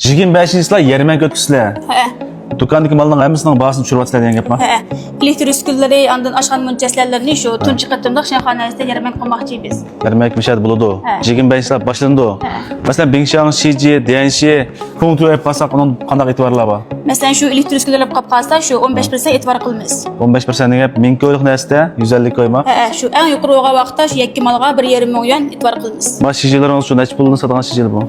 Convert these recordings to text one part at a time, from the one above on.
25-yillar yarmarka o'tkazsizlar. He. Do'kondagi malning hammasining bahosini tushiribsizlar degan gapmi? He. Elektr uskunalari, andan oshxona munchaslarni shu tunchi qatimda shayxonasida yarmarka qilmoqchimiz. Yarmarka mishad bo'ladi. He. 25-yillar boshlandi. He. Masalan, Bingshan, Shiji, Dianxi, Kongtu ep qolsak, uning qanday e'tiborlar bor? Masalan, shu elektr uskunalar qolib qolsa, shu 15% e'tibor qilamiz. 15% degan 1000 ko'ylik narsada 150 qo'ymoq. He, shu eng yuqori vaqtda shu yakka malga 1,5 million e'tibor qilamiz. Ma Shijilarimiz shu necha pulni sotgan Shijilar bu?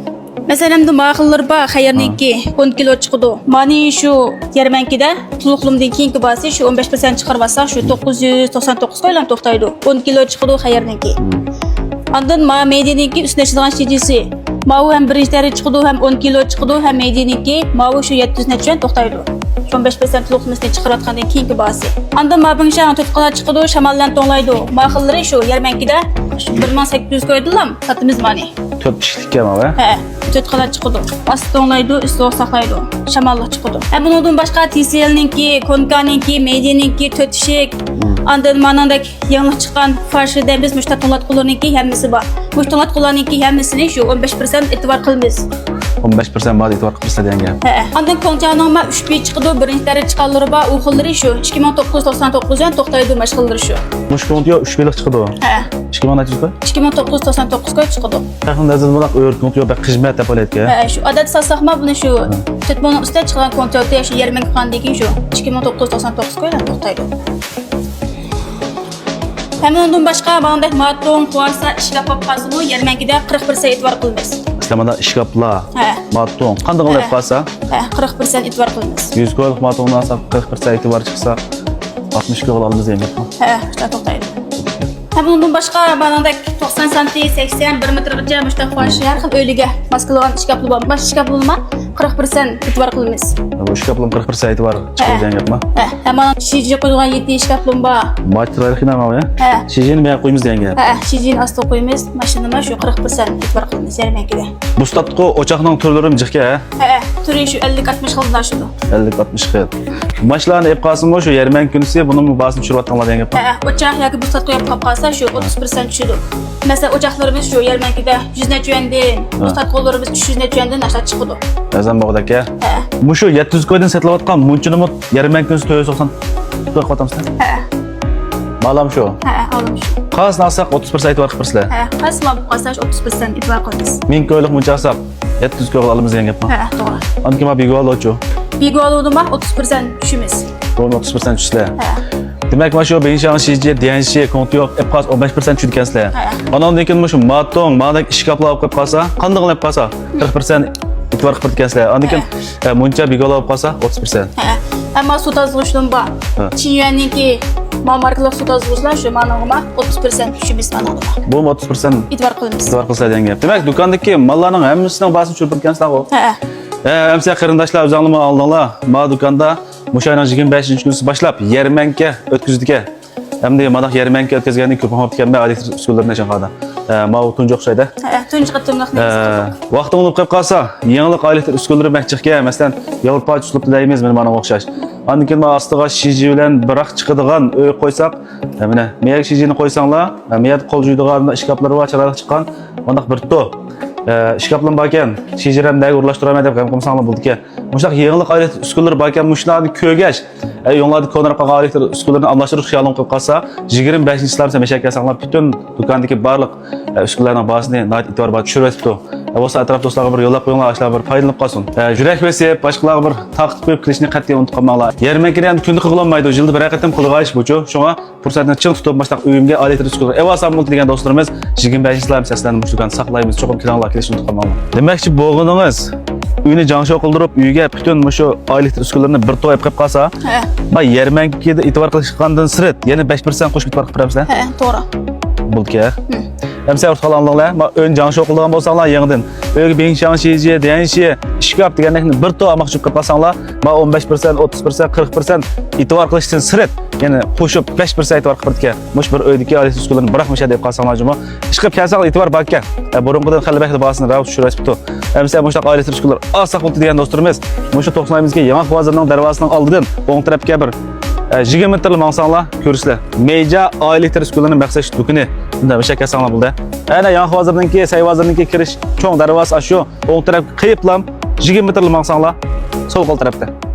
Masalan, bu ma'qullar bor, xayrniki 10 kilo chiqadi. Mani shu yarmankida to'liqlimdan keyingi basi shu 15% chiqarib olsa, shu 999 qo'ylam to'xtaydi. 10 kilo chiqadi xayrniki. Andan ma mediniki üstüne çıkan şişesi. Mavu hem birinci deri çıkıdı hem 10 kilo çıkıdı hem mediniki mavu şu 700 neçen toxtaydı. 15% lokmasını çıkartkandan keyingi bası. Andan ma bingshan tutqana çıkıdı şamallan tonlaydı. Mahılları şu yarmankida şu 1800 koydulam satımız mani. 4 kişilikka mi va? He. Tutqana çıkıdı. Ast tonlaydı, üstü oksaklaydı. Şamallı çıkıdı. Hem bunun başka TCL'ninki, Konkaninki, Media'ninki, Tötüşek, andan manandak yanlış çıkan farşı demiz müştatonlat kullanınki hemmisi var. Müştatonlat kullanınki hemmisini şu 15% etibar kılmız. 15% ba'd e'tibor qilibsizlar degan gap. He. Andan Konkanın ma 3 bir çıkıdı, birinci deri çıkanları var, uğulları şu 2999 yan toxtaydı maşkılları şu. Mushkuntiyo 3 yillik chiqdi. He. 2900 qo'y. 2999 koy çıkıdı. Yaqinda azizlar o'rtmoqyo bir xizmat tapolatga. He. Şu adet sasakma bunu şu tutmanın üstüne çıkan kontörde şu yarım kandaki şu 2999 koy yan toxtaydı. Hemen ondan başka bağımdak matron, kuarsa, işlap kapasını yarmankida 41% etibar kılmız. İslamada ishkaplar, He. maton, qanday qilib qolsa, He, 40% etibar kılmız. 100 ko'ylik matondan olsak 40% e'tibor chiqsa 60 ko'ylik olamiz degan gapmi? He, işte toxtaydı. Hemen ondan başka bağımdak 90 santi, 80, 1 metrgacha müştak faşı her xil öylüge maskalagan işkaplı bağım. Baş işkaplı olma 40% etibar kılmız. Bu ishkaplar 40% e'tibor chiqdi degan gapmi? He, hemen şişe koyduğun 7 işkaplı bağım. Material xinama ya. He. Shijini men qo'yamiz degan gap. He, şişenin astı koyumuz, maşinama şu 40% etibar kılmız yarmankida. Bu statqo o'choqning turlari mijikka, He, türü şu 50-60 xildan şudu. 50-60 xil. Mashlarni ep qolsinmi shu yarmarka kunisi buni bahsini tushirayotganlar degan gapmi? He, ocaq yoki bu satqı yapıp qalsa şu 30% düşüdü. Mesela ocaqlarımız şu yarmankida 100 neçə yöndən, bu satqılarımız 300 neçə yöndən aşağı çıxıdı. Azam bo'g'dak ya. He. Bu shu 700 ko'ydan sotilayotgan munchini yarmarka kunisi 490 qo'yib qo'yamiz. He. Malam shu. He, alım şu. Qasni alsak 30% e'tibor qilibsizlar. He, qasma bu qalsa 30% etibar qilamiz. 1000 ko'ylik muncha alsak 700 ko'ylik olamiz degan gapmi? He, doğru. Anki ma bigo olchu. Bir gol oldu mu 30% düşümüz. Bunu 30% tushsizlar. He. Demak, mana shu Bingshan, Shiji, Dianxi, Kongtu ep qolsa 15% tushdi ekansizlar. He. Andan keyin shu maton, ma'nak ishkaplar olib qo'yib qolsa, qanday qilib qolsa 40% e'tibor qilib ekansizlar. Andan keyin muncha bigo olib qolsa 30%. He. Ama su tazılışlığım var. He. Çin yöneninki markalık su tazılışlar şu manağıma 30% düşümüz manağıma. Bu 30% İtibar qilamiz. e'tibor qilsa degan gap. Demak, do'kondagi mallarning hammasining bahsini tushirib ekansizlar ku. He. Hamsa qarindoshlar o'zinglarni oldinglar. Ma do'konda o'shaning 25-kunisi boshlab yarmarka o'tkazdik. Hamda mana yarmarka o'tkazgandan ko'p ham o'tgan elektr uskunalarni shahada. Ma tunji o'xshaydi. He. Tunji qatımlıq ne? Vaqtim bo'lib qolib qolsa, yangilik elektr uskunalari makchiqga, masalan, Yevropa uslubida deymiz, mana o'xshash. Ondan keyin men ostiga Shiji bilan biroq chiqadigan uy qo'ysak, mana meyak Shijini qo'ysanglar, meyat qo'l yuydigan ishkaplar va chiroyli chiqqan, undaq bir to. İşkaplan bakan, Shijiramdagi urlashtiraman deb qilsanglar bo'ldiki. Mushaq yangilik elektr uskunalari bakan, mushlarni ko'rgach, yo'llarda ko'narib qolgan elektr uskunalarini almashtirish xiyolini qilib qolsa, 25-yillarda meshak kasanglar butun do'kondagi barliq uskunalarning bahosini e'tibor bilan tushirib o'tibdi. Bo'lsa atrof do'stlarga bir yo'llab qo'yinglar, ashlar bir foydalanib qolsin. Yurak besib, boshqalarga bir taqib qo'yib kirishni qat'iy unutib qolmanglar. Yarmarkani ham kunda qilolmaydi, yilda bir qatim qilg'ayish bo'chu. Shunga fursatni ching tutib, boshqa uyimga elektr uskunalar evasam degan do'stlarimiz 25-yillar seslarni mushtugan saqlaymiz. Cho'qim kiranglar, kelishni unutib qolmanglar. Demakchi, bo'g'iningiz uyni jangsho qildirib, uyga butun shu elektr uskunalarini bir to'yib qo'yib qolsa, va yarmarkada e'tibor qilishgandan sirt, yana 5% qo'shib e'tibor qilib beramizlar. He, doğru. Bo'ldiki. Hamsa ortqalanlar, ma ön jangsho qilgan bo'lsanglar, yangidan uyga Bingshan, Shiji, Dianxi, ishkap deganlikni bir to olmoqchi qilib qolsanglar, ma 15%, 30%, 40% e'tibor qilishdan sirt, yana qo'shib 5% e'tibor qilib ketgan. Mush bir uydagi elektr uskunalarni bırakmasha deb qolsanglar, juma ishqib kelsanglar e'tibor barka. Burunqidan xalbakda bahsini rav tushirasibdi. Hamsa mushtaq elektr uskunalar asaq bo'ldi degan do'stlarimiz, mushu to'qsonimizga yangi bozorning darvozasining oldidan o'ng tarafga bir 20 metrli mansanglar ko'rishlar. Meja elektr uskunalarining maqsad do'koni. Bunda mishak kasanglar bo'ldi. Ana yangi hozirdanki, say hozirdanki kirish cho'ng darvoza shu o'ng taraf qiyiblam 20 metrli maqsanglar, sol qo'l tarafda.